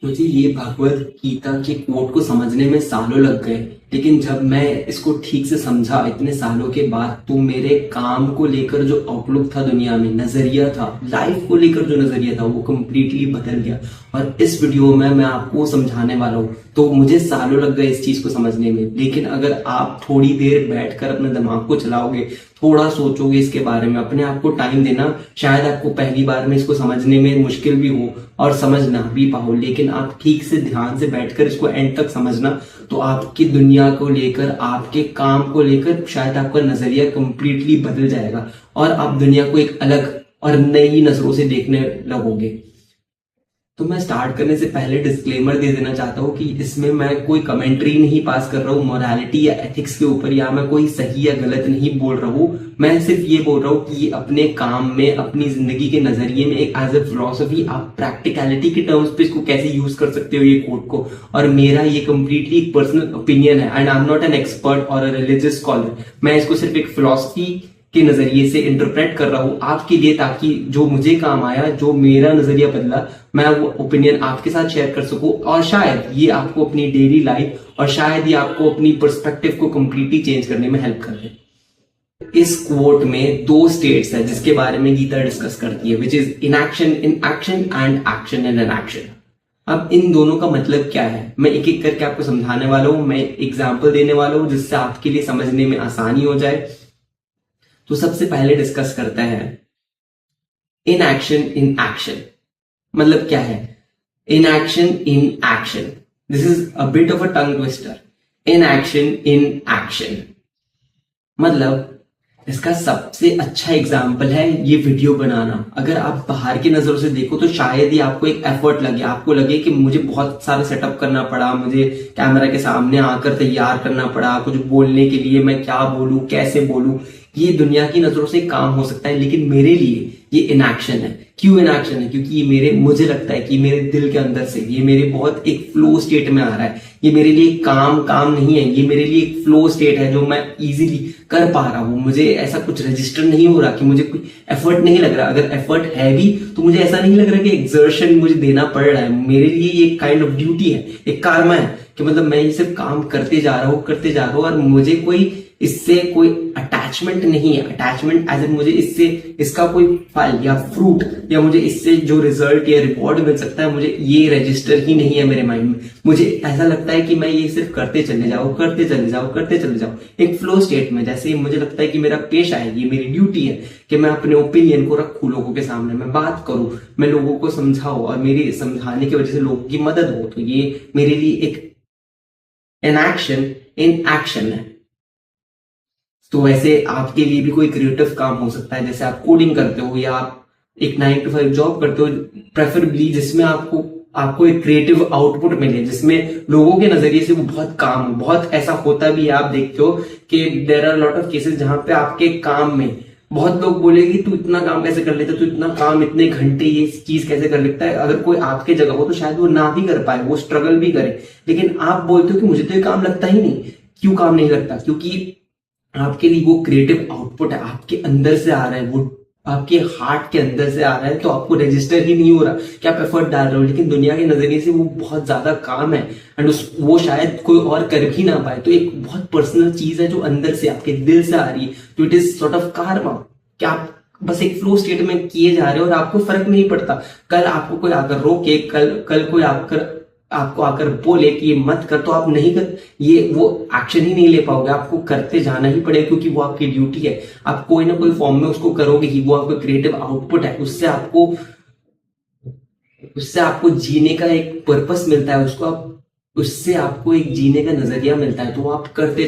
मुझे ये भगवत गीता के कोट को समझने में सालों लग गए। लेकिन जब मैं इसको ठीक से समझा इतने सालों के बाद, तो मेरे काम को लेकर जो आउटलुक था, दुनिया में नजरिया था, लाइफ को लेकर जो नजरिया था, वो कंप्लीटली बदल गया। और इस वीडियो में मैं आपको समझाने वाला हूँ। तो मुझे सालों लग गए इस चीज को समझने में, लेकिन अगर आप थोड़ी देर बैठकर अपने दिमाग को चलाओगे, थोड़ा सोचोगे इसके बारे में, अपने आप को टाइम देना, शायद आपको पहली बार में इसको समझने में मुश्किल भी हो और समझ ना भी पाओ, लेकिन आप ठीक से ध्यान से बैठकर इसको एंड तक समझना, तो आपकी दुनिया को लेकर, आपके काम को लेकर शायद आपका नजरिया कंप्लीटली बदल जाएगा और आप दुनिया को एक अलग और नई नजरों से देखने लगोगे। तो मैं स्टार्ट करने से पहले डिस्क्लेमर दे देना चाहता हूँ कि इसमें मैं कोई कमेंट्री नहीं पास कर रहा हूँ मोरालिटी या एथिक्स के ऊपर, या मैं कोई सही या गलत नहीं बोल रहा हूँ। मैं सिर्फ ये बोल रहा हूँ कि अपने काम में, अपनी जिंदगी के नजरिए में, एक एज ए फिलोसफी आप प्रैक्टिकलिटी के टर्म्स पे इसको कैसे यूज कर सकते हो ये कोट को। और मेरा ये कंप्लीटली एक पर्सनल ओपिनियन है and I am not an expert और अ रिलीजियस स्कॉलर। मैं इसको सिर्फ एक फिलोसफी के नजरिए से इंटरप्रेट कर रहा हूं आपके लिए, ताकि जो मुझे काम आया, जो मेरा नजरिया बदला, मैं वो ओपिनियन आपके साथ शेयर कर सकूं और शायद ये आपको अपनी डेली लाइफ और शायद ये आपको अपनी पर्सपेक्टिव को कंप्लीटली चेंज करने में हेल्प कर दे। इस कोट में दो स्टेट्स है जिसके बारे में गीता डिस्कस करती है, which is inaction in action and action in inaction. अब इन दोनों का मतलब क्या है, मैं एक एक करके आपको समझाने वाला हूं, मैं एग्जाम्पल देने वाला हूं जिससे आपके लिए समझने में आसानी हो जाए। तो सबसे पहले डिस्कस करते हैं इन एक्शन इन एक्शन। मतलब क्या है in action in action? This is a bit of a tongue twister. In action in action मतलब इसका सबसे अच्छा एग्जाम्पल है ये वीडियो बनाना। अगर आप बाहर की नजरों से देखो तो शायद ही आपको एक एफर्ट लगे, आपको लगे कि मुझे बहुत सारा सेटअप करना पड़ा, मुझे कैमरा के सामने आकर तैयार करना पड़ा कुछ बोलने के लिए, मैं क्या बोलूं, कैसे बोलूं। ये दुनिया की नजरों से काम हो सकता है, लेकिन मेरे लिए ये इनएक्शन है। क्यों इनएक्शन है? क्योंकि ये मुझे लगता है कि मेरे दिल के अंदर से ये मेरे बहुत एक फ्लो स्टेट में आ रहा है। ये मेरे लिए काम नहीं है, ये मेरे लिए एक फ्लो स्टेट है जो मैं इजीली कर पा रहा हूं। मुझे ऐसा कुछ रजिस्टर नहीं हो रहा कि मुझे कोई एफर्ट नहीं लग रहा। अगर एफर्ट है भी तो मुझे ऐसा नहीं लग रहा कि एक्सर्शन मुझे देना पड़ रहा है। मेरे लिए ये काइंड ऑफ ड्यूटी है, एक कार्मा है कि मतलब मैं ये सिर्फ काम करते जा रहा हूँ और मुझे कोई इससे कोई अटैचमेंट नहीं है। अटैचमेंट एज इन मुझे इससे इसका कोई फल या फ्रूट या मुझे इससे जो रिजल्ट या रिवॉर्ड मिल सकता है, मुझे ये रजिस्टर ही नहीं है मेरे माइंड में। मुझे ऐसा लगता है कि मैं ये सिर्फ करते चले जाऊं एक फ्लो स्टेट में। जैसे मुझे लगता है कि मेरा पेशा है, ये मेरी ड्यूटी है कि मैं अपने ओपिनियन को रखूं लोगों के सामने, मैं बात करूं, मैं लोगों को समझाऊं और मेरी समझाने की वजह से लोगों की मदद हो। तो ये मेरे लिए एक इनएक्शन इन एक्शन है। तो वैसे आपके लिए भी कोई क्रिएटिव काम हो सकता है, जैसे आप कोडिंग करते हो या आप एक 9 to 5 जॉब करते हो, प्रेफरेबली जिसमें आपको एक क्रिएटिव आउटपुट मिले, जिसमें लोगों के नजरिए से वो बहुत काम हो। बहुत ऐसा होता भी है, आप देखते हो कि there are lot of cases जहां पे आपके काम में बहुत लोग बोलेंगे तू इतना काम कैसे कर लेता, तू इतना काम इतने घंटे ये चीज कैसे कर लेता है। अगर कोई आपके जगह हो तो शायद वो ना भी कर पाए, वो स्ट्रगल भी करे, लेकिन आप बोलते हो कि मुझे तो ये काम लगता ही नहीं। क्यों काम नहीं लगता? क्योंकि आपके लिए वो क्रिएटिव आउटपुट है, आपके अंदर से आ रहा है, वो आपके हार्ट के अंदर से आ रहा है, तो आपको रजिस्टर ही नहीं हो रहा कि आप एफर्ट डाल रहे हो, लेकिन दुनिया के नजरिए से वो बहुत ज्यादा काम है एंड वो शायद कोई और कर भी ना पाए। तो एक बहुत पर्सनल चीज है जो अंदर से आपके दिल से आ रही है, तो it is sort of Karma कि आप बस एक फ्लो स्टेट में किए जा रहे हो और आपको फर्क नहीं पड़ता। कल आपको कोई आकर रोके, कल कोई आपको आकर बोले कि ये मत कर, तो आप नहीं कर, ये वो एक्शन ही नहीं ले पाओगे, आपको करते जाना ही पड़ेगा क्योंकि वो आपकी ड्यूटी है। आप कोई ना कोई फॉर्म में उसको करोगे ही, वो आपका क्रिएटिव आउटपुट है। उससे आपको जीने का एक पर्पस मिलता है, उससे आपको एक जीने का नजरिया मिलता है। तो आप करते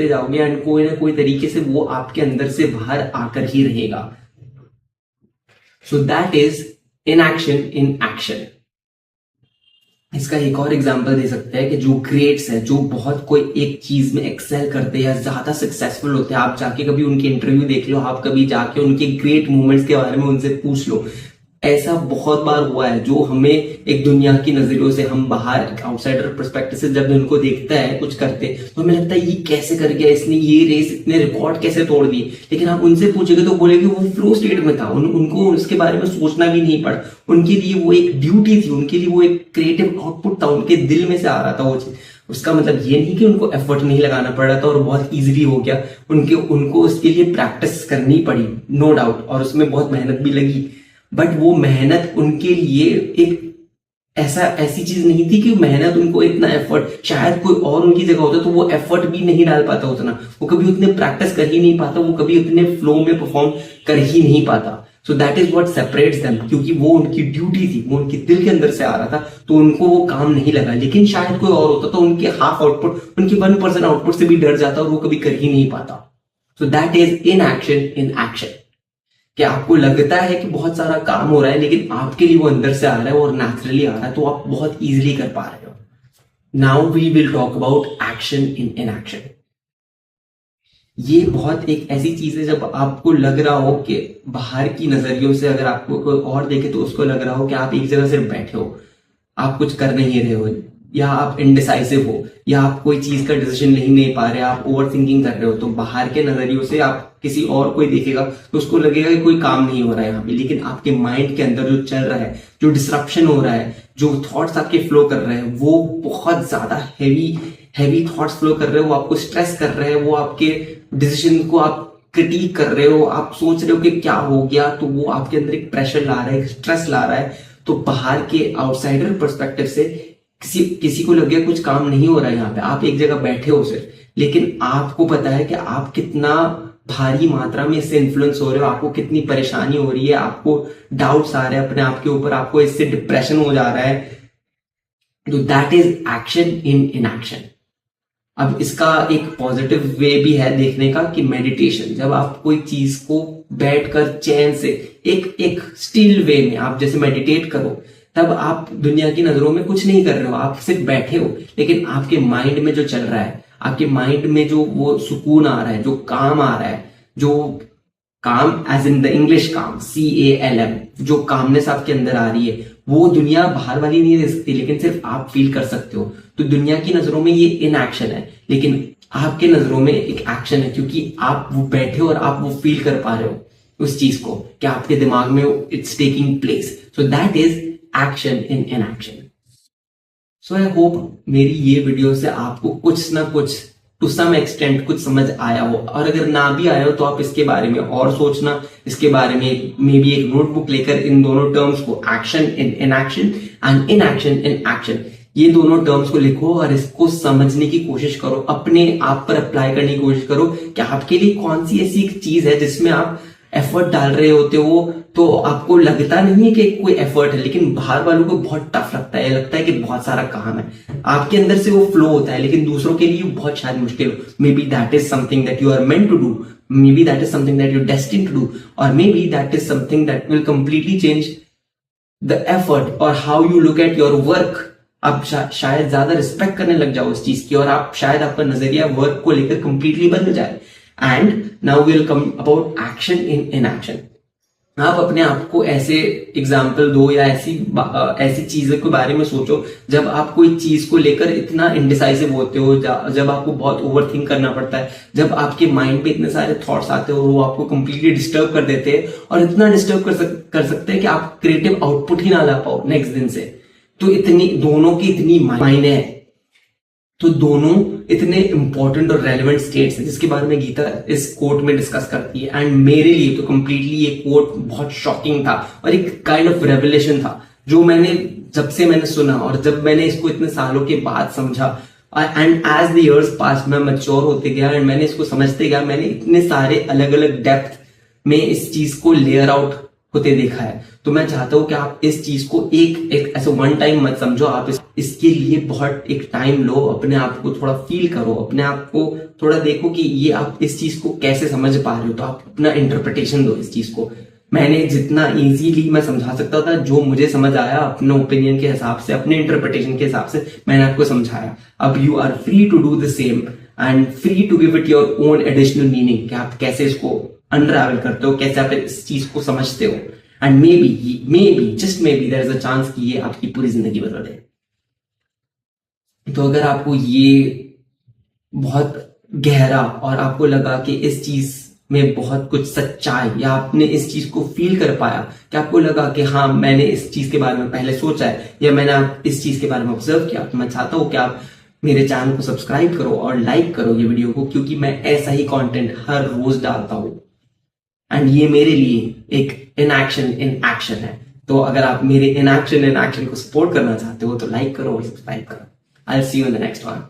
जाओगे एंड कोई ना कोई तरीके से वो आपके अंदर से बाहर आकर ही रहेगा। So that is inaction in action. इसका एक और एग्जांपल दे सकते हैं कि जो ग्रेट्स है, जो बहुत कोई एक चीज में एक्सेल करते हैं या ज्यादा सक्सेसफुल होते हैं, आप जाके कभी उनके इंटरव्यू देख लो, आप कभी जाके उनके ग्रेट मोमेंट्स के बारे में उनसे पूछ लो। ऐसा बहुत बार हुआ है, जो हमें एक दुनिया की नजरियों से, हम बाहर आउटसाइडर पर्सपेक्टिव से जब उनको देखता है कुछ करते, तो हमें लगता है ये कैसे कर गया इसने, ये रेस इतने रिकॉर्ड कैसे तोड़ दिए। लेकिन आप उनसे पूछेंगे तो बोलेंगे वो फ्लो स्टेट में था, उनको उसके बारे में सोचना भी नहीं पड़ा। उनके लिए वो एक ड्यूटी थी, उनके लिए वो एक क्रिएटिव आउटपुट था, उनके दिल में से आ रहा था वो चीज। उसका मतलब ये नहीं कि उनको एफर्ट नहीं लगाना पड़ रहा था और बहुत इजीली हो गया। उनको उसके लिए प्रैक्टिस करनी पड़ी, नो डाउट, और उसमें बहुत मेहनत भी लगी। बट वो मेहनत उनके लिए एक ऐसी चीज नहीं थी कि मेहनत उनको इतना एफर्ट, शायद कोई और उनकी जगह होता तो वो एफर्ट भी नहीं डाल पाता उतना, वो कभी उतने प्रैक्टिस कर ही नहीं पाता, वो कभी उतने फ्लो में परफॉर्म कर ही नहीं पाता। So that is what separates them, क्योंकि वो उनकी ड्यूटी थी, वो उनके दिल के अंदर से आ रहा था, तो उनको वो काम नहीं लगा। लेकिन शायद कोई और होता तो उनके हाफ आउटपुट, उनकी 1% आउटपुट से भी डर जाता और वो कभी कर ही नहीं पाता। So that is in action. कि आपको लगता है कि बहुत सारा काम हो रहा है, लेकिन आपके लिए वो अंदर से आ रहा है और नेचुरली आ रहा है, तो आप बहुत इजीली कर पा रहे हो। Now we will talk about action in action. ये बहुत एक ऐसी चीज है, जब आपको लग रहा हो कि बाहर की नजरियों से अगर आपको कोई और देखे तो उसको लग रहा हो कि आप एक जगह सिर्फ बैठे हो, आप कुछ कर नहीं रहे हो, या आप इनडिसाइसिव हो, या आप कोई चीज का डिसीजन नहीं ले पा रहे, आप ओवर थिंकिंग कर रहे हो, तो बाहर के नजरियों से आप किसी और कोई देखेगा तो उसको लगेगा कि कोई काम नहीं हो रहा है यहाँ पे। लेकिन आपके माइंड के अंदर जो चल रहा है, जो डिस्ट्रप्शन हो रहा है, जो थॉट्स आपके फ्लो कर रहे हैं, वो बहुत ज्यादा हैवी थॉट्स फ्लो कर रहे हो, वो आपको स्ट्रेस कर रहे हैं, वो आपके डिसीजन को आप क्रिटिक कर रहे हो, आप सोच रहे हो कि क्या हो गया, तो वो आपके अंदर एक प्रेशर ला रहा है, एक स्ट्रेस ला रहा है। तो बाहर के आउटसाइडर पर्सपेक्टिव से किसी को लग गया कुछ काम नहीं हो रहा है यहाँ पे, आप एक जगह बैठे हो सिर्फ, लेकिन आपको पता है कि आप कितना भारी मात्रा में इससे इन्फ्लुएंस हो रहे हो, आपको कितनी परेशानी हो रही है, आपको डाउट्स आ रहे हैं अपने आप के ऊपर, आपको इससे डिप्रेशन हो जा रहा है। तो that is action in action. अब इसका एक पॉजिटिव वे भी है देखने का कि मेडिटेशन, जब आप कोई चीज को बैठकर चैन से एक स्टिल वे में आप जैसे मेडिटेट करो, तब आप दुनिया की नजरों में कुछ नहीं कर रहे हो, आप सिर्फ बैठे हो, लेकिन आपके माइंड में जो चल रहा है, आपके माइंड में जो वो सुकून आ रहा है, जो काम आ रहा है, जो काम एज इन द इंग्लिश काम, CALM, जो कामनेस आपके अंदर आ रही है, वो दुनिया बाहर वाली नहीं दे सकती, लेकिन सिर्फ आप फील कर सकते हो। तो दुनिया की नजरों में ये इन एक्शन है, लेकिन आपके नजरों में एक एक्शन है, क्योंकि आप वो बैठे हो और आप वो फील कर पा रहे हो उस चीज को, कि आपके दिमाग में it's taking place. So that is action in action. So I hope मेरी ये वीडियो से आपको कुछ ना कुछ टू सम एक्सटेंट कुछ समझ आया हो, और अगर ना भी आया हो तो आप इसके बारे में और सोचना, इसके बारे में मे बी एक नोटबुक लेकर इन दोनों टर्म्स को, action in action and in action, ये दोनों टर्म्स को लिखो और इसको समझने की कोशिश करो, अपने आप पर अप्लाई करने की कोशिश करो कि आपके लिए कौन सी ऐसी चीज है जिसमें आप एफर्ट डाल रहे होते हो, तो आपको लगता नहीं है कि कोई एफर्ट है, लेकिन बाहर वालों को बहुत टफ लगता है कि बहुत सारा काम है, आपके अंदर से वो फ्लो होता है, लेकिन दूसरों के लिए बहुत शायद मुश्किल हो। Maybe that is something that you are meant to do, maybe that is something that you are destined to do, और maybe that is something that will completely change the effort और how you look at your work. आप शायद ज्यादा respect करने लग जाओ उस चीज की, और आप शायद आपका नजरिया वर्क को लेकर कंप्लीटली बदल जाए। And now will come about action in action. आप अपने आप को ऐसे एग्जाम्पल दो या ऐसी चीजों के बारे में सोचो जब आप कोई चीज को लेकर इतना इंडिसाइसिव होते हो, जब आपको बहुत ओवर थिंक करना पड़ता है, जब आपके माइंड पे इतने सारे थॉट्स आते हो, वो आपको कंप्लीटली डिस्टर्ब कर देते हैं, और इतना डिस्टर्ब कर सकते हैं कि आप क्रिएटिव आउटपुट ही ना ला पाओ नेक्स्ट दिन से। तो इतनी दोनों की इतनी मायने है, तो दोनों इतने इंपॉर्टेंट और रेलेवेंट स्टेट्स हैं जिसके बारे में गीता इस कोट में डिस्कस करती है। एंड मेरे लिए तो कंप्लीटली ये कोट बहुत शॉकिंग था और एक काइंड ऑफ रेवलेशन था, जो जब से मैंने सुना और जब मैंने इसको इतने सालों के बाद समझा, एंड एज द इयर्स पास मैं मैच्योर होते गया एंड मैंने इसको समझते गया, मैंने इतने सारे अलग अलग डेप्थ में इस चीज को लेयर आउट होते देखा है। तो मैं चाहता हूं कि आप इस चीज को एक ऐसे वन टाइम मत समझो, आप इसके लिए बहुत एक टाइम लो, अपने आप को थोड़ा फील करो, अपने आप को थोड़ा देखो कि ये आप इस चीज को कैसे समझ पा रहे हो, तो आप अपना इंटरप्रिटेशन दो इस चीज को। मैंने जितना इजीली मैं समझा सकता था, जो मुझे समझ आया अपने ओपिनियन के हिसाब से, अपने इंटरप्रिटेशन के हिसाब से मैंने आपको समझाया। अब you are free to do the same and free to give it your own additional meaning, कि आप कैसे इसको अनरावल करते हो, कैसे आप इस चीज को समझते हो। And maybe just maybe there is a chance कि ये आपकी पूरी जिंदगी बदल दे। तो अगर आपको ये बहुत गहरा और आपको लगा कि इस चीज में बहुत कुछ सच्चाई, या आपने इस चीज को फील कर पाया कि आपको लगा कि हाँ मैंने इस चीज के बारे में पहले सोचा है या मैंने इस चीज के बारे में ऑब्जर्व किया, तो मैं चाहता हूं कि आप मेरे चैनल को सब्सक्राइब करो और लाइक करो ये वीडियो को, क्योंकि मैं ऐसा ही कंटेंट हर रोज डालता हूं एंड ये मेरे लिए एक इनएक्शन इन एक्शन है। तो अगर आप मेरे इनएक्शन इन एक्शन को सपोर्ट करना चाहते हो तो लाइक करो और सब्सक्राइब करो। I will see you in the next one.